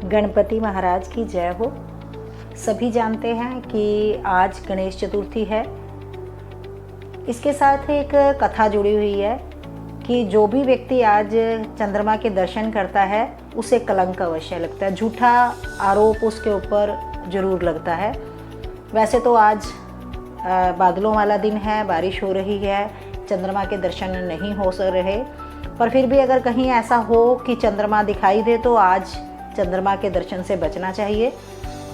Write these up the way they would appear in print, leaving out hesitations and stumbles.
गणपति महाराज की जय हो। सभी जानते हैं कि आज गणेश चतुर्थी है। इसके साथ एक कथा जुड़ी हुई है कि जो भी व्यक्ति आज चंद्रमा के दर्शन करता है उसे कलंक अवश्य लगता है, झूठा आरोप उसके ऊपर ज़रूर लगता है। वैसे तो आज बादलों वाला दिन है, बारिश हो रही है, चंद्रमा के दर्शन नहीं हो रहे, पर फिर भी अगर कहीं ऐसा हो कि चंद्रमा दिखाई दे तो आज चंद्रमा के दर्शन से बचना चाहिए।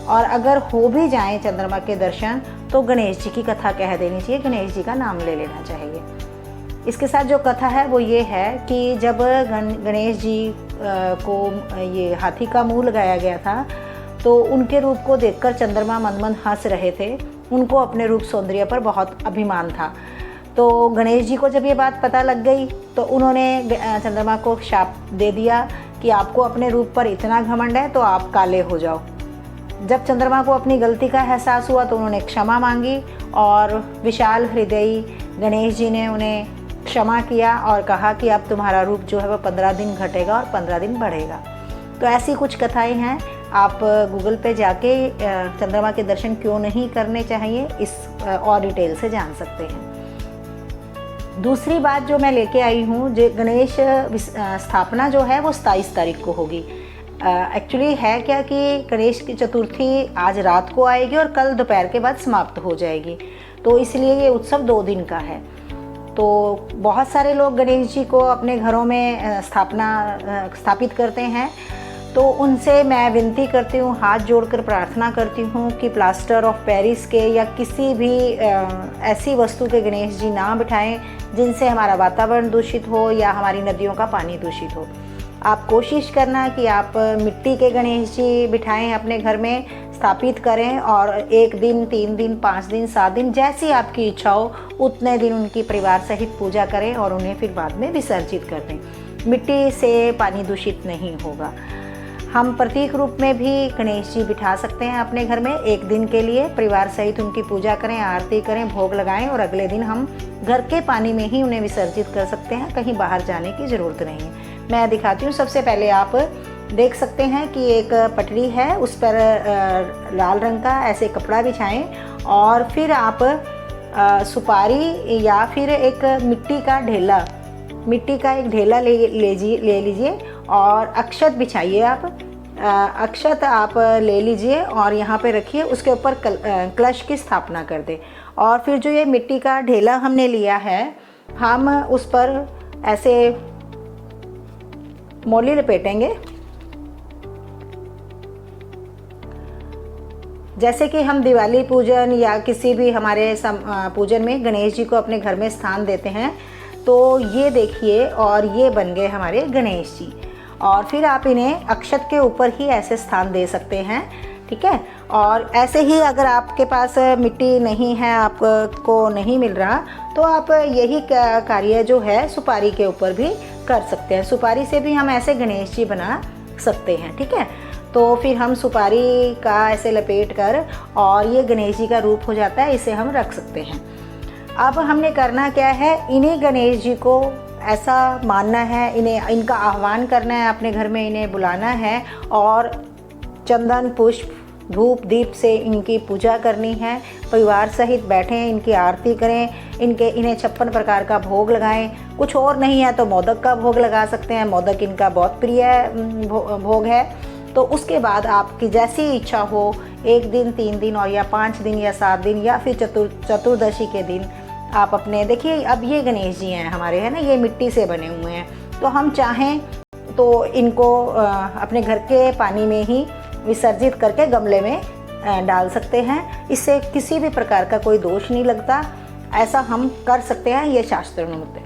और अगर हो भी जाए चंद्रमा के दर्शन तो गणेश जी की कथा कह देनी चाहिए, गणेश जी का नाम ले लेना चाहिए। इसके साथ जो कथा है वो ये है कि जब गणेश जी को ये हाथी का मुंह लगाया गया था तो उनके रूप को देखकर चंद्रमा मन मन हंस रहे थे। उनको अपने रूप सौंदर्य पर बहुत अभिमान था। तो गणेश जी को जब ये बात पता लग गई तो उन्होंने चंद्रमा को शाप दे दिया कि आपको अपने रूप पर इतना घमंड है तो आप काले हो जाओ। जब चंद्रमा को अपनी गलती का एहसास हुआ तो उन्होंने क्षमा मांगी और विशाल हृदयी गणेश जी ने उन्हें क्षमा किया और कहा कि अब तुम्हारा रूप जो है वह 15 दिन घटेगा और 15 दिन बढ़ेगा। तो ऐसी कुछ कथाएं हैं। आप गूगल पे जाके चंद्रमा के दर्शन क्यों नहीं करने चाहिए इस और डिटेल से जान सकते हैं। दूसरी बात जो मैं लेके आई हूँ, जो गणेश स्थापना जो है वो 27 तारीख को होगी। एक्चुअली है क्या कि गणेश की चतुर्थी आज रात को आएगी और कल दोपहर के बाद समाप्त हो जाएगी, तो इसलिए ये उत्सव 2 दिन का है। तो बहुत सारे लोग गणेश जी को अपने घरों में स्थापित करते हैं। तो उनसे मैं विनती करती हूँ, हाथ जोड़कर प्रार्थना करती हूँ कि प्लास्टर ऑफ पेरिस के या किसी भी ऐसी वस्तु के गणेश जी ना बिठाएं जिनसे हमारा वातावरण दूषित हो या हमारी नदियों का पानी दूषित हो। आप कोशिश करना कि आप मिट्टी के गणेश जी बिठाएं, अपने घर में स्थापित करें और 1 दिन, 3 दिन, 5 दिन, 7 दिन, जैसी आपकी इच्छा हो उतने दिन उनकी परिवार सहित पूजा करें और उन्हें फिर बाद में विसर्जित कर दें। मिट्टी से पानी दूषित नहीं होगा। हम प्रतीक रूप में भी गणेश जी बिठा सकते हैं अपने घर में 1 दिन के लिए, परिवार सहित उनकी पूजा करें, आरती करें, भोग लगाएं और अगले दिन हम घर के पानी में ही उन्हें विसर्जित कर सकते हैं, कहीं बाहर जाने की ज़रूरत नहीं है। मैं दिखाती हूँ। सबसे पहले आप देख सकते हैं कि एक पटरी है, उस पर लाल रंग का ऐसे कपड़ा बिछाएं और फिर आप सुपारी या फिर एक मिट्टी का एक ढेला ले लीजिए और अक्षत बिछाइए। आप अक्षत आप ले लीजिए और यहाँ पे रखिए, उसके ऊपर कलश की स्थापना कर दें। और फिर जो ये मिट्टी का ढेला हमने लिया है, हम उस पर ऐसे मोली लपेटेंगे, जैसे कि हम दिवाली पूजन या किसी भी हमारे पूजन में गणेश जी को अपने घर में स्थान देते हैं। तो ये देखिए, और ये बन गए हमारे गणेश जी। और फिर आप इन्हें अक्षत के ऊपर ही ऐसे स्थान दे सकते हैं, ठीक है। और ऐसे ही अगर आपके पास मिट्टी नहीं है, आपको नहीं मिल रहा, तो आप यही कार्य जो है सुपारी के ऊपर भी कर सकते हैं। सुपारी से भी हम ऐसे गणेश जी बना सकते हैं, ठीक है। तो फिर हम सुपारी का ऐसे लपेट कर और ये गणेश जी का रूप हो जाता है, इसे हम रख सकते हैं। अब हमने करना क्या है, इन्हीं गणेश जी को ऐसा मानना है, इनका आह्वान करना है, अपने घर में इन्हें बुलाना है और चंदन, पुष्प, धूप, दीप से इनकी पूजा करनी है। परिवार सहित बैठें, इनकी आरती करें, इन्हें 56 प्रकार का भोग लगाएं। कुछ और नहीं है तो मोदक का भोग लगा सकते हैं, मोदक इनका बहुत प्रिय भोग है। तो उसके बाद आपकी जैसी इच्छा हो, 1 दिन, 3 दिन और या 5 दिन या 7 दिन या फिर चतुर्दशी के दिन आप अपने देखिए। अब ये गणेश जी हैं हमारे, है ना, ये मिट्टी से बने हुए हैं। तो हम चाहें तो इनको अपने घर के पानी में ही विसर्जित करके गमले में डाल सकते हैं। इससे किसी भी प्रकार का कोई दोष नहीं लगता। ऐसा हम कर सकते हैं, ये शास्त्र अनुमत है।